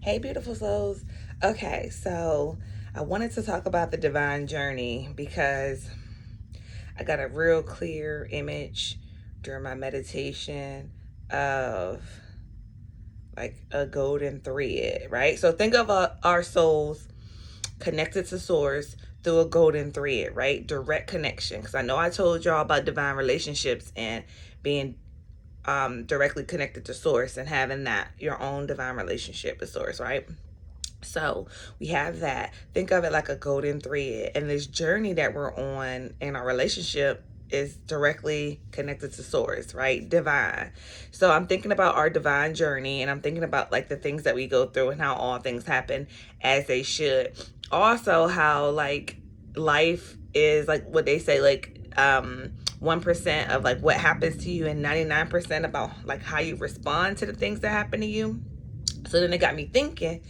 Hey, beautiful souls. Okay, so I wanted to talk about the divine journey because I got a real clear image during my meditation of like a golden thread, right? So think of our souls connected to source through a golden thread, right? Direct connection. Because I know I told y'all about divine relationships and being directly connected to source and having that your own divine relationship with source, right? So we have that. Think of it like a golden thread. And this journey that we're on in our relationship is directly connected to source, right? Divine. So I'm thinking about our divine journey and I'm thinking about like the things that we go through and how all things happen as they should. Also, how like life is like what they say, like 1% of like what happens to you and 99% about like how you respond to the things that happen to you. So then it got me thinking,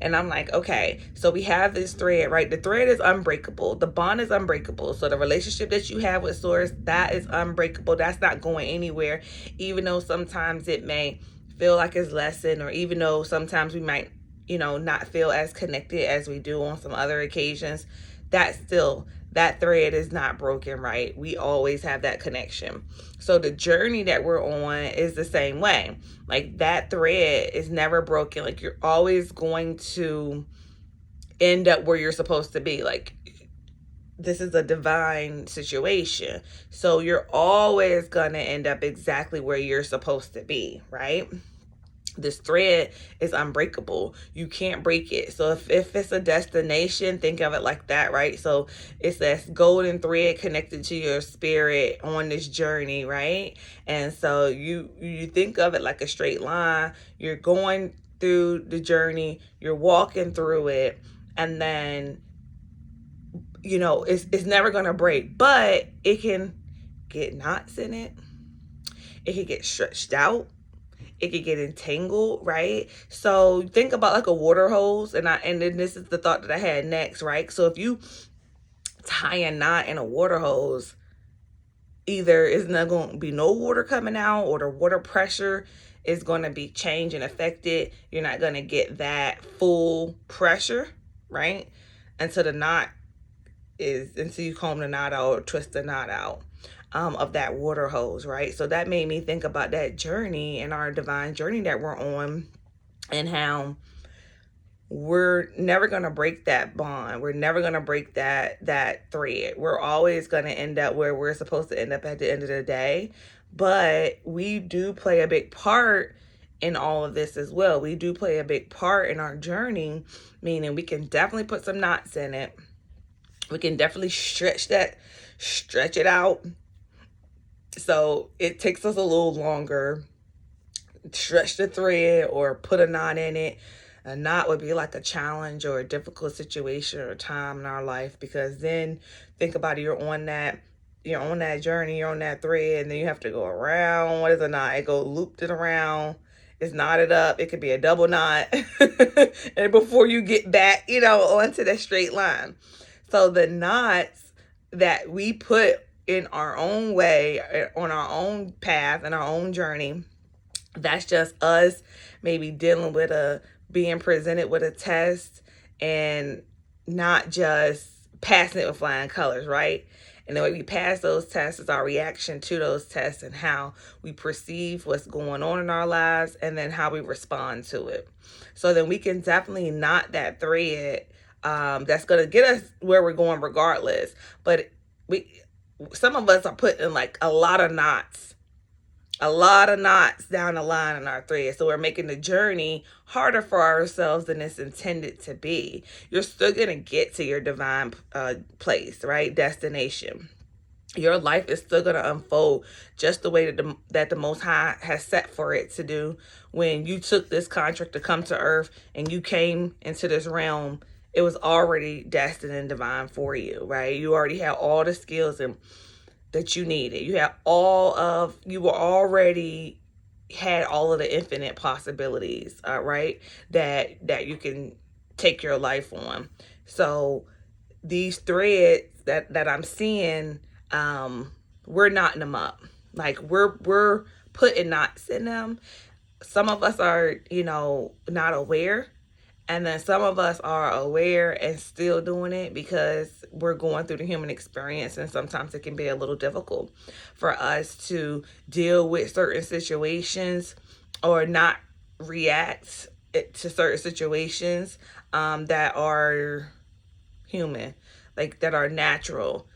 and I'm like, okay, so we have this thread, right? The thread is unbreakable. The bond is unbreakable. So the relationship that you have with source, that is unbreakable. That's not going anywhere, even though sometimes it may feel like it's lessened, or even though sometimes we might, not feel as connected as we do on some other occasions. That still, that thread is not broken, right? We always have that connection. So the journey that we're on is the same way. Like that thread is never broken. Like you're always going to end up where you're supposed to be. Like this is a divine situation. So you're always going to end up exactly where you're supposed to be, right? This thread is unbreakable. You can't break it. So if it's a destination, think of it like that, right? So it's that golden thread connected to your spirit on this journey, right? And so you think of it like a straight line. You're going through the journey, you're walking through it, and then it's never gonna break, but it can get knots in it. It can get stretched out, it could get entangled, right? So think about like a water hose, and then this is the thought that I had next, right? So if you tie a knot in a water hose, either it's not going to be no water coming out, or the water pressure is going to be changed and affected. You're not going to get that full pressure, right? Until you comb the knot out or twist the knot out. Of that water hose, right? So that made me think about that journey and our divine journey that we're on, and how we're never going to break that bond. We're never going to break that thread. We're always going to end up where we're supposed to end up at the end of the day. But we do play a big part in all of this as well. We do play a big part in our journey, meaning we can definitely put some knots in it. We can definitely stretch it out. So it takes us a little longer. Stretch the thread or put a knot in it. A knot would be like a challenge or a difficult situation or time in our life, because then think about it, you're on that journey, you're on that thread, and then you have to go around. What is a knot? It go looped it around. It's knotted up. It could be a double knot. And before you get back, onto that straight line. So the knots that we put in our own way, on our own path and our own journey, that's just us maybe dealing with being presented with a test and not just passing it with flying colors, right? And the way we pass those tests is our reaction to those tests and how we perceive what's going on in our lives, and then how we respond to it. So then we can definitely knot that thread, that's going to get us where we're going regardless. But some of us are putting like a lot of knots down the line in our thread. So we're making the journey harder for ourselves than it's intended to be. You're still going to get to your divine place, right? Destination. Your life is still going to unfold just the way that the Most High has set for it to do. When you took this contract to come to earth and you came into this realm, it was already destined and divine for you, right? You already had all the skills and that you needed. You were already had all of the infinite possibilities, right? That you can take your life on. So these threads that I'm seeing, we're knotting them up. Like we're putting knots in them. Some of us are, not aware, And then some of us are aware and still doing it because we're going through the human experience, and sometimes it can be a little difficult for us to deal with certain situations or not react to certain situations that are human, like that are natural,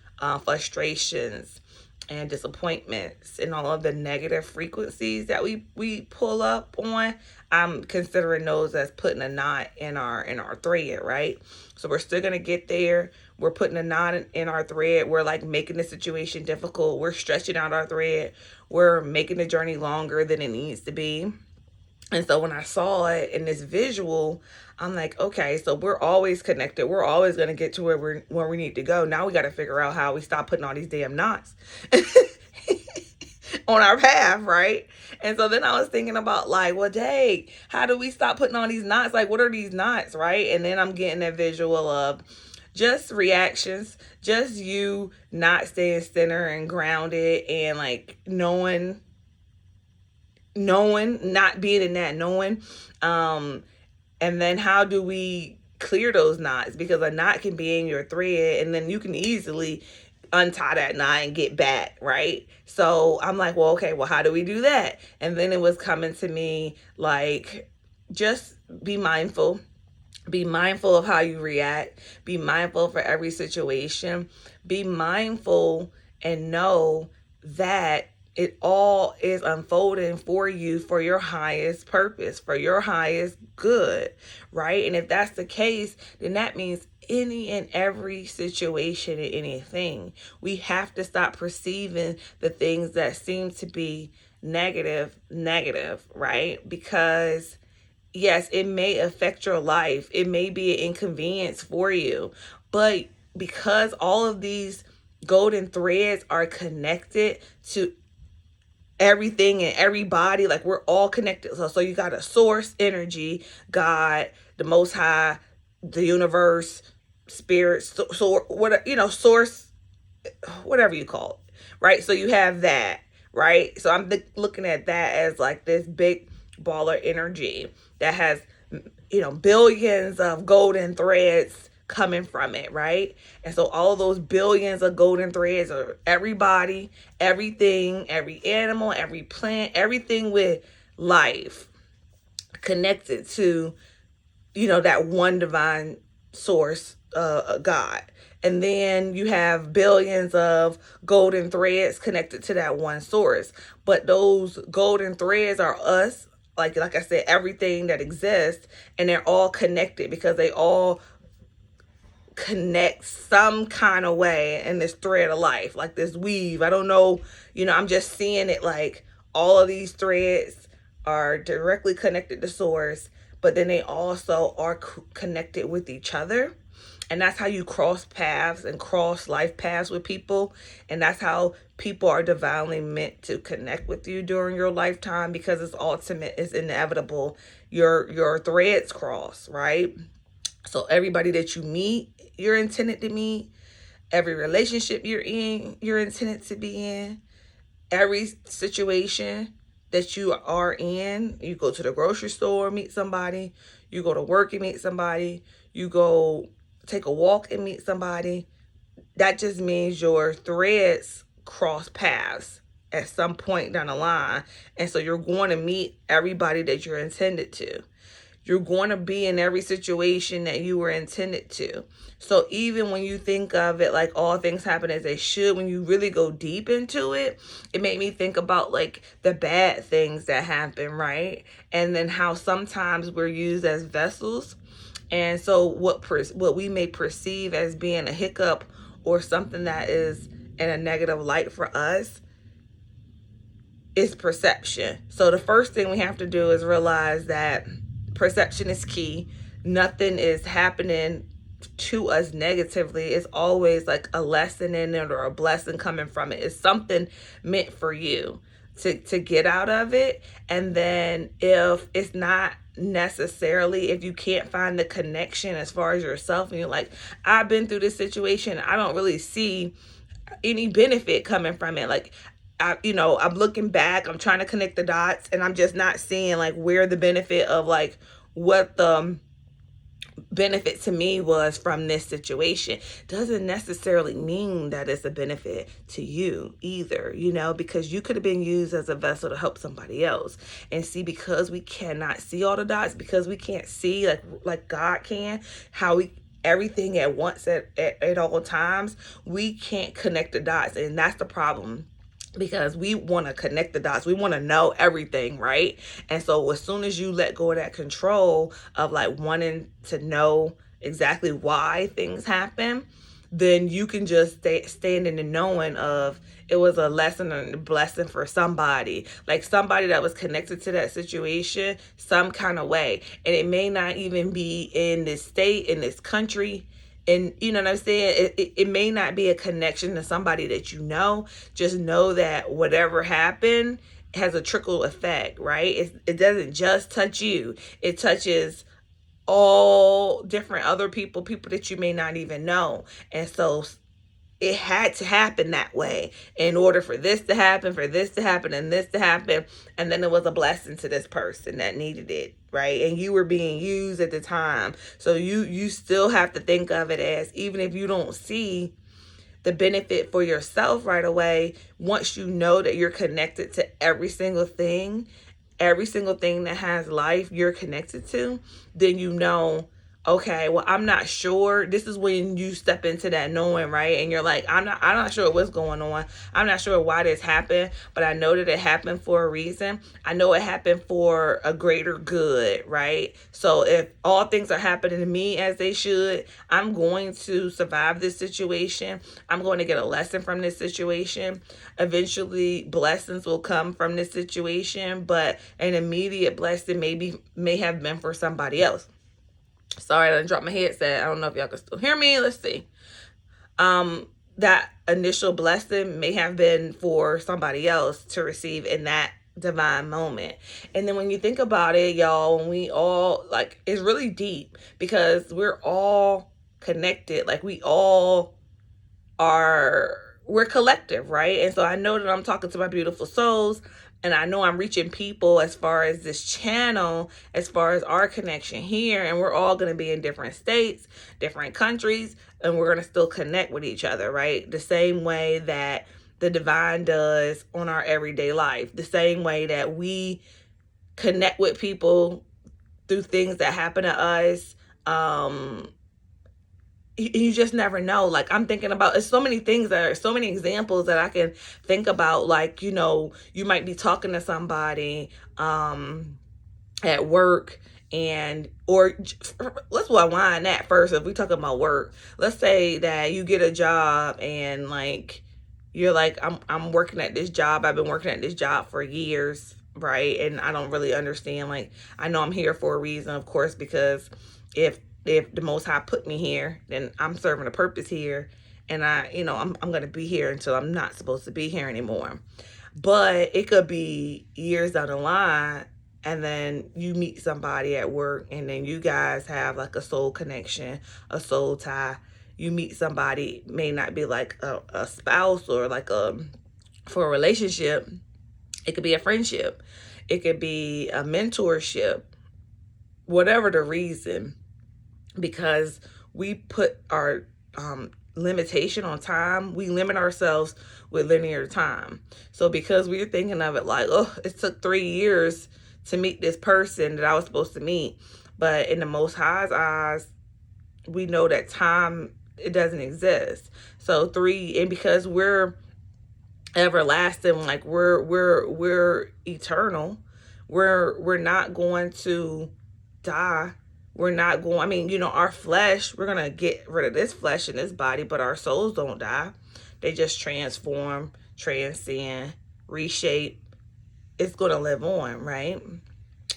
frustrations and disappointments and all of the negative frequencies that we pull up on. I'm considering those as putting a knot in our thread, right? So we're still gonna get there. We're putting a knot in our thread. We're like making the situation difficult. We're stretching out our thread. We're making the journey longer than it needs to be. And so when I saw it in this visual, I'm like, okay, so we're always connected. We're always gonna get to where we need to go. Now we got to figure out how we stop putting all these damn knots on our path, right? And so then I was thinking about like, well, dang, how do we stop putting on these knots? Like, what are these knots, right? And then I'm getting that visual of just reactions, just you not staying center and grounded and like knowing, not being in that knowing. And then how do we clear those knots? Because a knot can be in your thread and then you can easily untie that knot and get back, right? So I'm like, well, okay, well, how do we do that? And then it was coming to me like, just be mindful. Be mindful of how you react. Be mindful for every situation. Be mindful and know that it all is unfolding for you for your highest purpose, for your highest good, right? And if that's the case, then that means any and every situation and anything, we have to stop perceiving the things that seem to be negative, right? Because yes, it may affect your life. It may be an inconvenience for you. But because all of these golden threads are connected to everything and everybody, like we're all connected. So you got a source energy, God, the Most High, the universe, spirit, so what, source, whatever you call it, right? So you have that, right? So I'm looking at that as like this big ball of energy that has, billions of golden threads coming from it, right? And so all those billions of golden threads are everybody, everything, every animal, every plant, everything with life connected to, that one divine source, God. And then you have billions of golden threads connected to that one source. But those golden threads are us, like I said, everything that exists, and they're all connected because they all connect some kind of way in this thread of life, like this weave. I don't know, I'm just seeing it like all of these threads are directly connected to source, but then they also are connected with each other. And that's how you cross paths and cross life paths with people. And that's how people are divinely meant to connect with you during your lifetime, because it's ultimate, it's inevitable. Your threads cross, right? So everybody that you meet, you're intended to meet. Every relationship you're in, you're intended to be in. Every situation that you are in, you go to the grocery store, meet somebody. You go to work and meet somebody. You go take a walk and meet somebody. That just means your threads cross paths at some point down the line. And so you're going to meet everybody that you're intended to. You're going to be in every situation that you were intended to. So even when you think of it like all things happen as they should, when you really go deep into it, it made me think about like the bad things that happen, right? And then how sometimes we're used as vessels. And so what we may perceive as being a hiccup or something that is in a negative light for us is perception. So the first thing we have to do is realize that perception is key. Nothing is happening to us negatively. It's always like a lesson in it or a blessing coming from it. It's something meant for you to get out of it. And then if it's not necessarily, if you can't find the connection as far as yourself and you're like, I've been through this situation, I don't really see any benefit coming from it. Like, I'm looking back, I'm trying to connect the dots, and I'm just not seeing like where the benefit of like what the benefit to me was from this situation doesn't necessarily mean that it's a benefit to you either, because you could have been used as a vessel to help somebody else. And see, because we cannot see all the dots, because we can't see like God can, how we everything at once at all times, we can't connect the dots. And that's the problem, because we want to connect the dots. We want to know everything, right? And so as soon as you let go of that control of like wanting to know exactly why things happen, then you can just stand in the knowing of it was a lesson and a blessing for somebody, like somebody that was connected to that situation some kind of way. And it may not even be in this state, in this country. And you know what I'm saying? It may not be a connection to somebody that you know. Just know that whatever happened has a trickle effect, right? It doesn't just touch you. It touches all different other people that you may not even know. And so it had to happen that way in order for this to happen, and this to happen. And then it was a blessing to this person that needed it, right? And you were being used at the time. So you still have to think of it as, even if you don't see the benefit for yourself right away, once you know that you're connected to every single thing that has life, you're connected to, then okay, well, I'm not sure. This is when you step into that knowing, right? And you're like, I'm not sure what's going on. I'm not sure why this happened, but I know that it happened for a reason. I know it happened for a greater good, right? So if all things are happening to me as they should, I'm going to survive this situation. I'm going to get a lesson from this situation. Eventually, blessings will come from this situation, but an immediate blessing may have been for somebody else. Sorry, I done dropped my headset. I don't know if y'all can still hear me. Let's see. That initial blessing may have been for somebody else to receive in that divine moment. And then when you think about it, y'all, when we all, like, it's really deep, because we're all connected. Like, we're collective, right? And so I know that I'm talking to my beautiful souls, and I know I'm reaching people as far as this channel, as far as our connection here. And we're all going to be in different states, different countries, and we're going to still connect with each other, right? The same way that the divine does on our everyday life. The same way that we connect with people through things that happen to us. You just never know. Like, I'm thinking about, there's so many examples that I can think about. Like, you might be talking to somebody at work, let's rewind that first. If we talk about work, let's say that you get a job and like, you're like, I'm working at this job. I've been working at this job for years, right? And I don't really understand. Like, I know I'm here for a reason, of course, because if the Most High put me here, then I'm serving a purpose here, and I'm going to be here until I'm not supposed to be here anymore. But it could be years down the line, and then you meet somebody at work, and then you guys have like a soul connection, a soul tie. You meet somebody, may not be like a spouse or like for a relationship. It could be a friendship. It could be a mentorship, whatever the reason. Because we put our limitation on time, we limit ourselves with linear time. So because we're thinking of it like, oh, it took 3 years to meet this person that I was supposed to meet. But in the Most High's eyes, we know that time, it doesn't exist. So and because we're everlasting, like we're eternal, we're not going to die. We're not going, our flesh, we're going to get rid of this flesh in this body, but our souls don't die. They just transform, transcend, reshape. It's going to live on, right?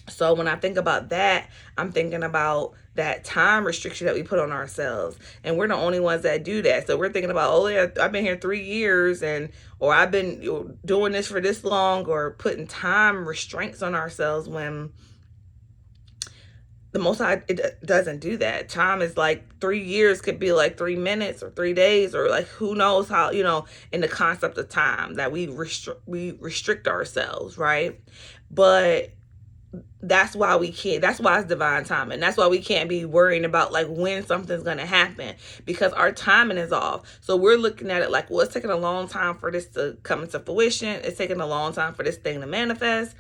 So when I think about that, I'm thinking about that time restriction that we put on ourselves. And we're the only ones that do that. So we're thinking about, oh yeah, I've been here 3 years, or I've been doing this for this long, or putting time restraints on ourselves, when the Most High, it doesn't do that. Time is like 3 years could be like 3 minutes or 3 days, or like who knows how, in the concept of time that we restrict ourselves, right? But that's why we can't, that's why it's divine timing. That's why we can't be worrying about like when something's going to happen, because our timing is off. So we're looking at it like, well, it's taking a long time for this to come into fruition. It's taking a long time for this thing to manifest.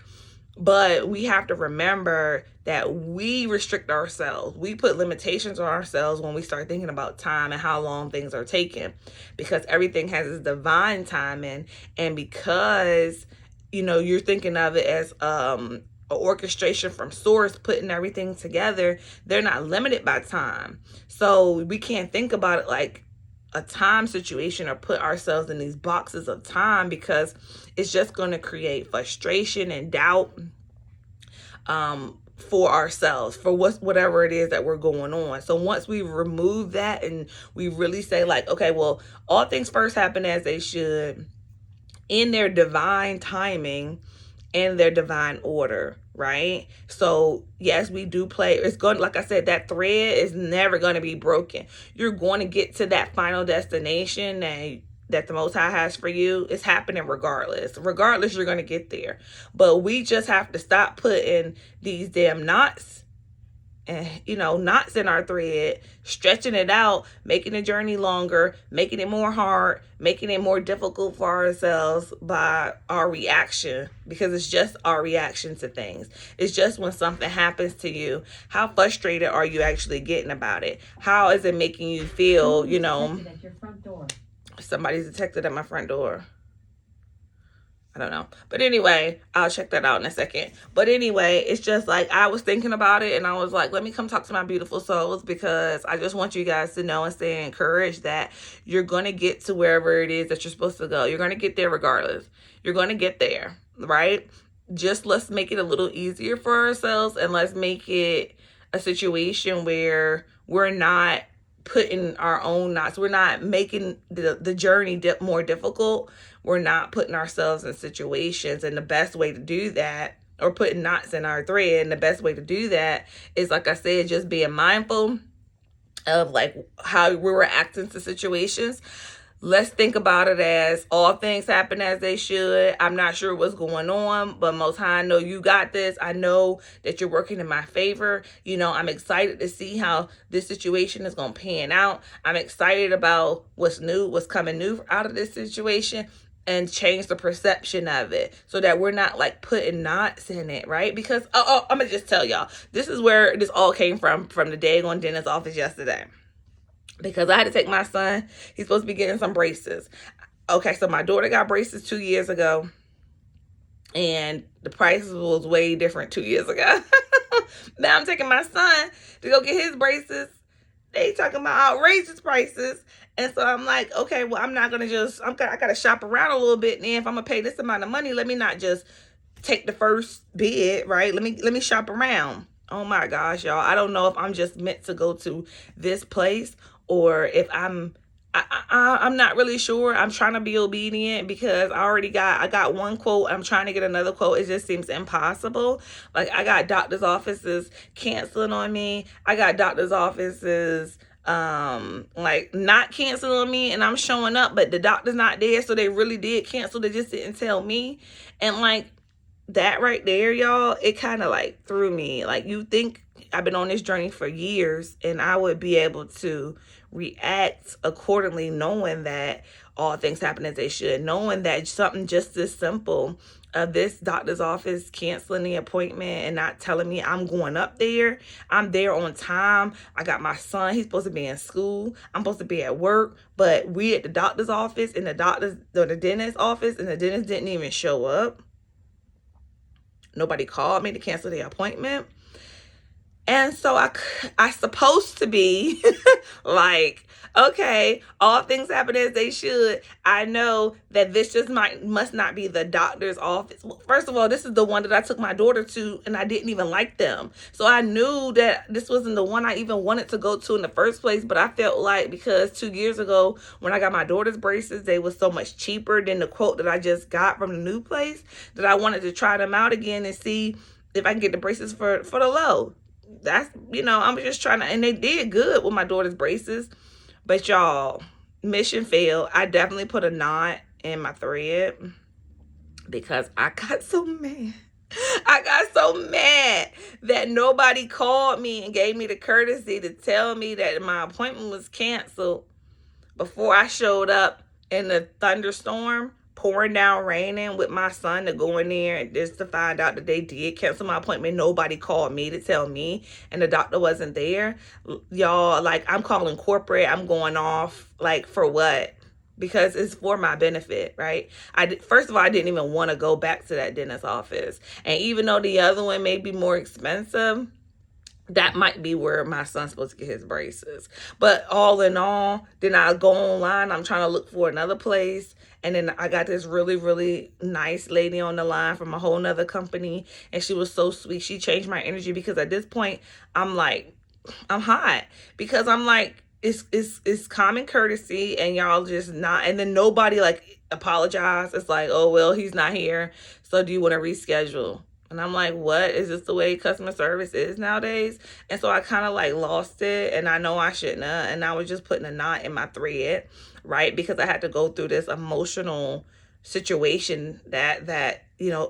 But we have to remember that we restrict ourselves. We put limitations on ourselves when we start thinking about time and how long things are taking, because everything has its divine timing. And because, you know, you're thinking of it as an orchestration from source, putting everything together, they're not limited by time. So we can't think about it like a time situation or put ourselves in these boxes of time, because it's just going to create frustration and doubt for ourselves, for whatever it is that we're going on. So once we remove that and we really say like, okay, well, all things first happen as they should, in their divine timing and their divine order, right? So yes, we do play. It's going, like I said, that thread is never going to be broken. You're going to get to that final destination that the Most High has for you. It's happening regardless. Regardless, you're going to get there. But we just have to stop putting these damn knots and, you know, knots in our thread, stretching it out, making the journey longer, making it more hard, making it more difficult for ourselves by our reaction, because it's just our reaction to things. It's just when something happens to you, how frustrated are you actually getting about it? How is it making you feel, you know? Somebody's detected at my front door. I don't know. But anyway, I'll check that out in a second. But anyway, it's just like I was thinking about it and I was like, let me come talk to my beautiful souls, because I just want you guys to know and stay encouraged that you're going to get to wherever it is that you're supposed to go. You're going to get there regardless. You're going to get there, right? Just let's make it a little easier for ourselves, and let's make it a situation where we're not putting our own knots. We're not making the journey more difficult. We're not putting ourselves in situations. And the best way to do that, or putting knots in our thread, and the best way to do that is, like I said, just being mindful of like how we were acting to situations. Let's think about it as all things happen as they should. I'm not sure what's going on, but Most High, I know you got this. I know that you're working in my favor. You know, I'm excited to see how this situation is going to pan out. I'm excited about what's new, what's coming new out of this situation, and change the perception of it so that we're not like putting knots in it, right? Because, I'm going to just tell y'all, this is where this all came from the daggone dentist office yesterday. Because I had to take my son. He's supposed to be getting some braces. Okay, so my daughter got braces 2 years ago, and the price was way different 2 years ago. Now I'm taking my son to go get his braces. They talking about outrageous prices. And so I'm like, okay, well, I'm not going to just, I got to shop around a little bit. And if I'm going to pay this amount of money, let me not just take the first bid, right? Let me shop around. Oh my gosh, y'all. I don't know if I'm just meant to go to this place, or if I'm not really sure. I'm trying to be obedient because I got one quote. I'm trying to get another quote. It just seems impossible. Like, I got doctor's offices canceling on me. I got doctor's offices like not canceling on me, and I'm showing up, but the doctor's not there. So they really did cancel. They just didn't tell me. And like that right there, y'all, it kind of like threw me. Like, you think I've been on this journey for years and I would be able to react accordingly, knowing that all things happen as they should, knowing that something just as simple of this doctor's office canceling the appointment and not telling me I'm going up there. I'm there on time. I got my son. He's supposed to be in school. I'm supposed to be at work, but we at the doctor's office and the dentist's office, and the dentist didn't even show up. Nobody called me to cancel the appointment. And so I supposed to be like, okay, all things happen as they should. I know that this just must not be the doctor's office. Well, first of all, this is the one that I took my daughter to, and I didn't even like them. So I knew that this wasn't the one I even wanted to go to in the first place. But I felt like, because 2 years ago when I got my daughter's braces, they were so much cheaper than the quote that I just got from the new place, that I wanted to try them out again and see if I can get the braces for the low. That's, you know, I'm just trying to, and they did good with my daughter's braces. But y'all, mission failed. I definitely put a knot in my thread because I got so mad. I got so mad that nobody called me and gave me the courtesy to tell me that my appointment was canceled before I showed up in the thunderstorm, pouring down raining with my son to go in there and just to find out that they did cancel my appointment. Nobody called me to tell me, and the doctor wasn't there. Y'all, like, I'm calling corporate. I'm going off, like, for what? Because it's for my benefit, right? First of all, I didn't even want to go back to that dentist office. And even though the other one may be more expensive, that might be where my son's supposed to get his braces. But all in all, then I go online. I'm trying to look for another place. And then I got this really, really nice lady on the line from a whole nother company. And she was so sweet. She changed my energy because at this point, I'm like, I'm hot. Because I'm like, it's common courtesy and y'all just not, and then nobody like apologize. It's like, oh, well, he's not here. So do you want to reschedule? And I'm like, what? Is this the way customer service is nowadays? And so I kind of like lost it, and I know I shouldn't have. And I was just putting a knot in my thread, right? Because I had to go through this emotional situation that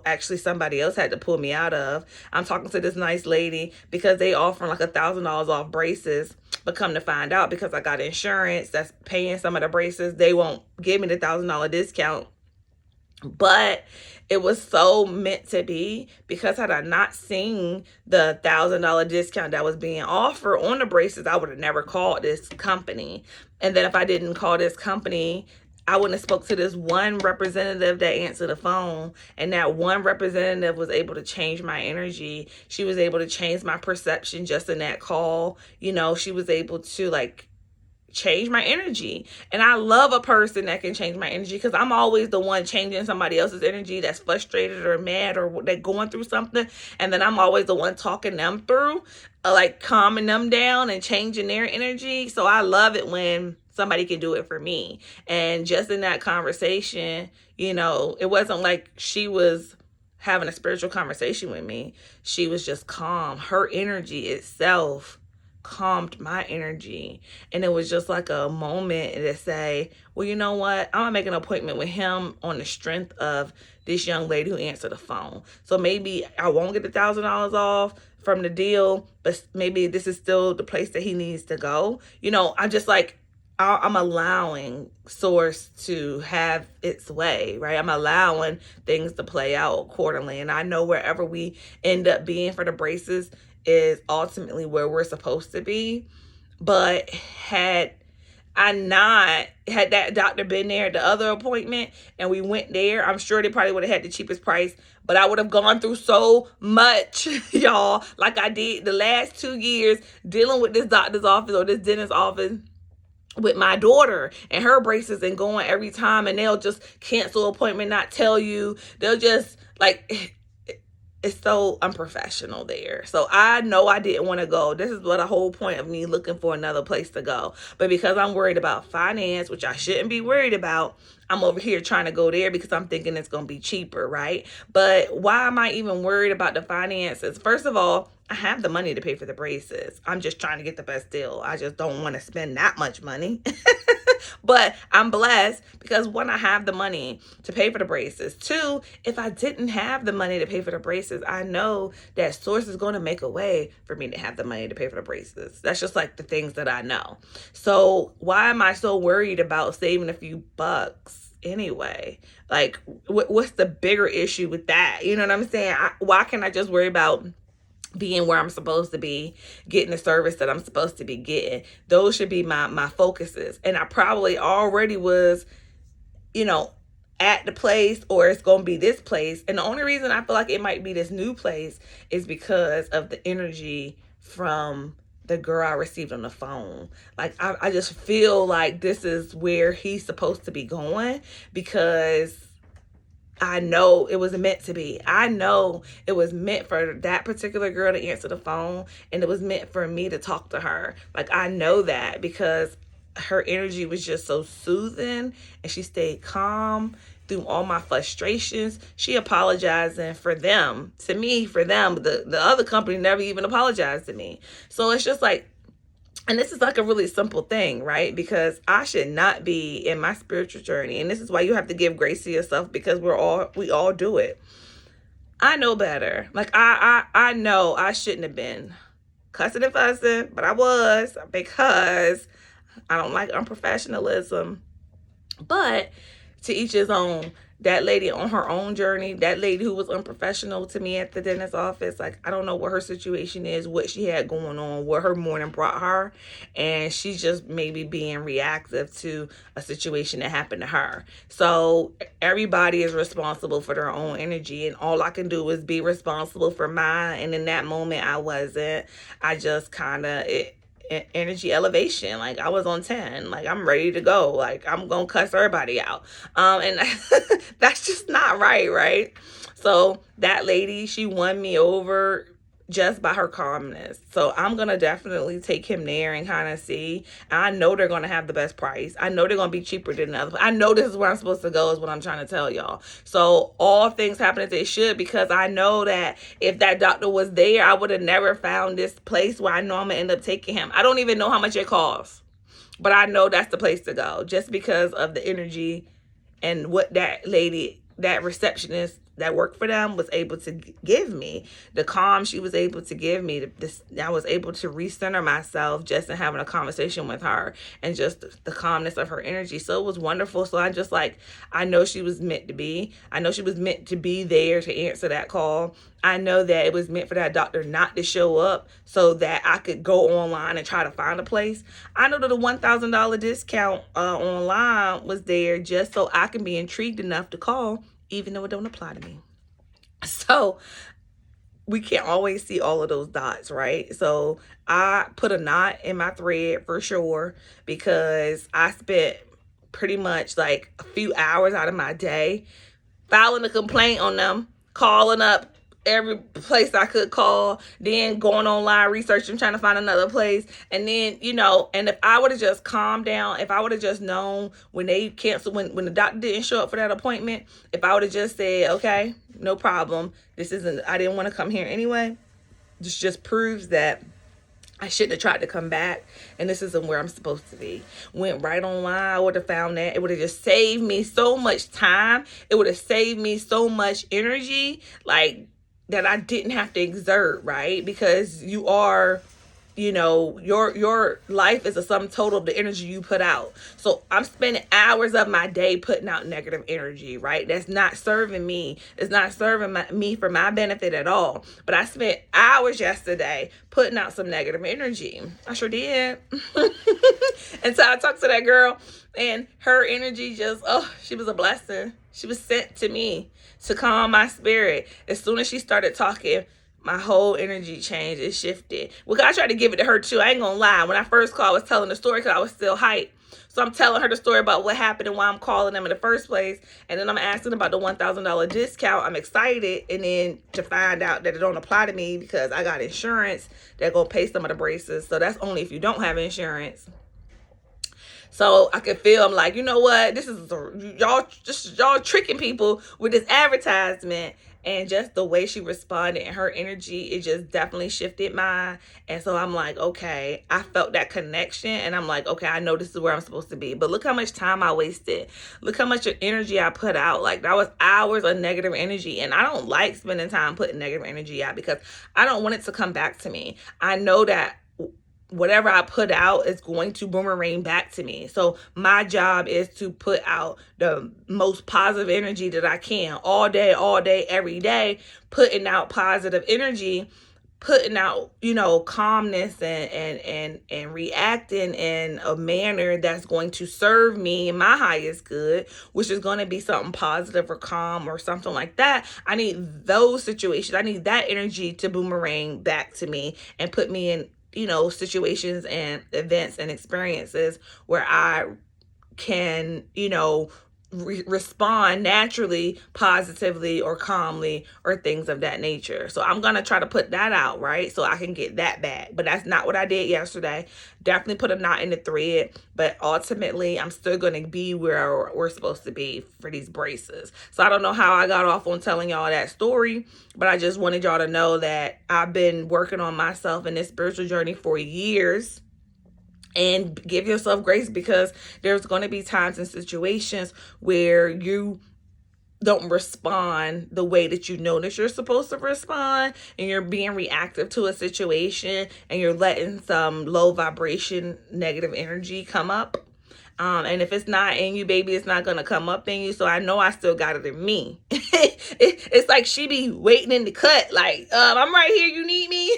actually somebody else had to pull me out of. I'm talking to this nice lady because they offering like $1,000 off braces, but come to find out, because I got insurance that's paying some of the braces, they won't give me the $1,000 discount. But it was so meant to be, because had I not seen the $1,000 discount that was being offered on the braces, I would have never called this company. And then if I didn't call this company, I wouldn't have spoke to this one representative that answered the phone, and that one representative was able to change my energy. She was able to change my perception just in that call. She was able to like change my energy. And I love a person that can change my energy, because I'm always the one changing somebody else's energy that's frustrated or mad or they're going through something. And then I'm always the one talking them through, like calming them down and changing their energy. So I love it when somebody can do it for me. And just in that conversation, it wasn't like she was having a spiritual conversation with me. She was just calm. Her energy itself calmed my energy. And it was just like a moment to say, well, you know what? I'm gonna make an appointment with him on the strength of this young lady who answered the phone. So maybe I won't get the $1,000 off from the deal, but maybe this is still the place that he needs to go. I'm just like, I'm allowing source to have its way, right? I'm allowing things to play out accordingly. And I know wherever we end up being for the braces is ultimately where we're supposed to be. But had that doctor been there at the other appointment and we went there, I'm sure they probably would have had the cheapest price. But I would have gone through so much, y'all, like I did the last 2 years dealing with this doctor's office or this dentist's office with my daughter and her braces, and going every time, and they'll just cancel appointment, not tell you. They'll just like, it's so unprofessional there. So I know I didn't want to go. This is what a whole point of me looking for another place to go. But because I'm worried about finance, which I shouldn't be worried about, I'm over here trying to go there because I'm thinking it's going to be cheaper, right? But why am I even worried about the finances? First of all, I have the money to pay for the braces. I'm just trying to get the best deal. I just don't want to spend that much money. But I'm blessed because, one, I have the money to pay for the braces. Two, if I didn't have the money to pay for the braces, I know that Source is going to make a way for me to have the money to pay for the braces. That's just like the things that I know. So why am I so worried about saving a few bucks anyway? Like, what's the bigger issue with that? You know what I'm saying? Why can't I just worry about being where I'm supposed to be, getting the service that I'm supposed to be getting? Those should be my focuses. And I probably already was, at the place, or it's going to be this place. And the only reason I feel like it might be this new place is because of the energy from the girl I received on the phone. Like, I just feel like this is where he's supposed to be going, because I know it was meant to be. I know it was meant for that particular girl to answer the phone, and it was meant for me to talk to her. Like, I know that because her energy was just so soothing, and she stayed calm through all my frustrations. She apologizing for them, to me, for them. The other company never even apologized to me. So it's just like, and this is like a really simple thing, right? Because I should not be in my spiritual journey. And this is why you have to give grace to yourself, because we all do it. I know better. Like I know I shouldn't have been cussing and fussing, but I was, because I don't like unprofessionalism. But to each his own. That lady on her own journey, that lady who was unprofessional to me at the dentist office, like, I don't know what her situation is, what she had going on, what her morning brought her. And she's just maybe being reactive to a situation that happened to her. So everybody is responsible for their own energy. And all I can do is be responsible for mine. And in that moment, I wasn't. I just kind of, energy elevation, like I was on 10, like I'm ready to go, like I'm gonna cuss everybody out, and that's just not right. So that lady, she won me over just by her calmness. So I'm gonna definitely take him there and kind of see. I know they're gonna have the best price. I know they're gonna be cheaper than others. I know this is where I'm supposed to go, is what I'm trying to tell y'all. So all things happen as they should, because I know that if that doctor was there, I would have never found this place where I know I'm gonna end up taking him. I don't even know how much it costs, but I know that's the place to go, just because of the energy and what that lady, that receptionist that worked for them, was able to give me. The calm she was able to give me, this, I was able to recenter myself just in having a conversation with her, and just the calmness of her energy. So it was wonderful. So I just, like, I know she was meant to be. I know she was meant to be there to answer that call. I know that it was meant for that doctor not to show up so that I could go online and try to find a place. I know that the $1,000 discount online was there just so I can be intrigued enough to call, even though it don't apply to me. So we can't always see all of those dots, right? So I put a knot in my thread for sure, because I spent pretty much like a few hours out of my day filing a complaint on them, calling up every place I could call, then going online researching, trying to find another place. And then, and if I would have just calmed down, if I would have just known when they canceled, when the doctor didn't show up for that appointment, if I would have just said, okay, no problem, I didn't want to come here anyway, this just proves that I shouldn't have tried to come back, and this isn't where I'm supposed to be. Went right online, I would have found that. It would have just saved me so much time. It would have saved me so much energy, like, that I didn't have to exert, right? Because you are, your life is a sum total of the energy you put out. So I'm spending hours of my day putting out negative energy, right? That's not serving me. It's not serving me for my benefit at all. But I spent hours yesterday putting out some negative energy. I sure did. And so I talked to that girl, and her energy just, she was a blessing. She was sent to me to calm my spirit. As soon as she started talking, my whole energy changed. It shifted. Well, I tried to give it to her too. I ain't gonna lie. When I first called, I was telling the story because I was still hyped. So I'm telling her the story about what happened and why I'm calling them in the first place. And then I'm asking about the $1,000 discount. I'm excited. And then to find out that it don't apply to me because I got insurance, they're gonna pay some of the braces. So that's only if you don't have insurance. So I could feel, I'm like, you know what? This is y'all tricking people with this advertisement. And just the way she responded and her energy, it just definitely shifted mine. And so I'm like, okay, I felt that connection. And I'm like, okay, I know this is where I'm supposed to be. But look how much time I wasted. Look how much energy I put out. Like, that was hours of negative energy. And I don't like spending time putting negative energy out because I don't want it to come back to me. I know that whatever I put out is going to boomerang back to me. So my job is to put out the most positive energy that I can all day, every day, putting out positive energy, putting out, calmness and reacting in a manner that's going to serve me in my highest good, which is going to be something positive or calm or something like that. I need those situations. I need that energy to boomerang back to me and put me in situations and events and experiences where I can, respond naturally, positively, or calmly, or things of that nature. So I'm going to try to put that out, right? So I can get that back. But that's not what I did yesterday. Definitely put a knot in the thread. But ultimately, I'm still going to be where we're supposed to be for these braces. So I don't know how I got off on telling y'all that story, but I just wanted y'all to know that I've been working on myself in this spiritual journey for years. And give yourself grace, because there's going to be times and situations where you don't respond the way that you notice you're supposed to respond, and you're being reactive to a situation, and you're letting some low vibration negative energy come up. And if it's not in you, baby, it's not gonna come up in you. So I know I still got it in me. It's like she be waiting in the cut, like, I'm right here, you need me.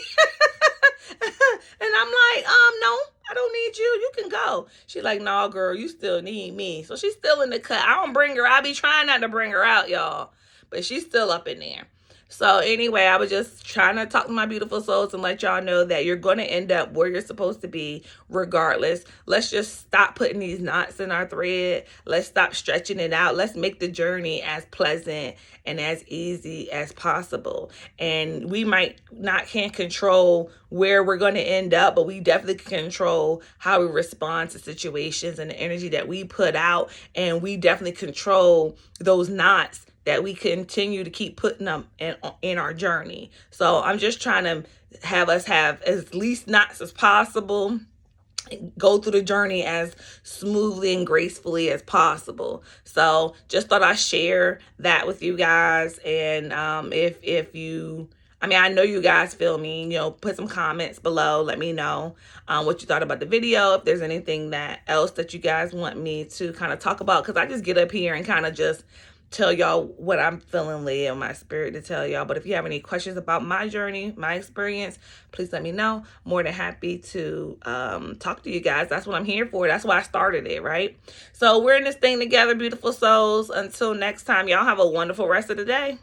And I'm like, no, I don't need you. You can go. She's like, no, girl, you still need me. So she's still in the cut. I don't bring her. I be trying not to bring her out, y'all. But she's still up in there. So anyway, I was just trying to talk to my beautiful souls and let y'all know that you're going to end up where you're supposed to be regardless. Let's just stop putting these knots in our thread. Let's stop stretching it out. Let's make the journey as pleasant and as easy as possible. And we might not can't control where we're going to end up, but we definitely can control how we respond to situations and the energy that we put out. And we definitely control those knots that we continue to keep putting them in our journey. So I'm just trying to have us have as least knots as possible, go through the journey as smoothly and gracefully as possible. So just thought I'd share that with you guys. And if you, I know you guys feel me, put some comments below. Let me know what you thought about the video. If there's anything else that you guys want me to kind of talk about, because I just get up here and kind of just tell y'all what I'm feeling led in my spirit to tell y'all. But if you have any questions about my journey, my experience, please let me know. More than happy to talk to you guys. That's what I'm here for. That's why I started it, right? So we're in this thing together, beautiful souls. Until next time, y'all have a wonderful rest of the day.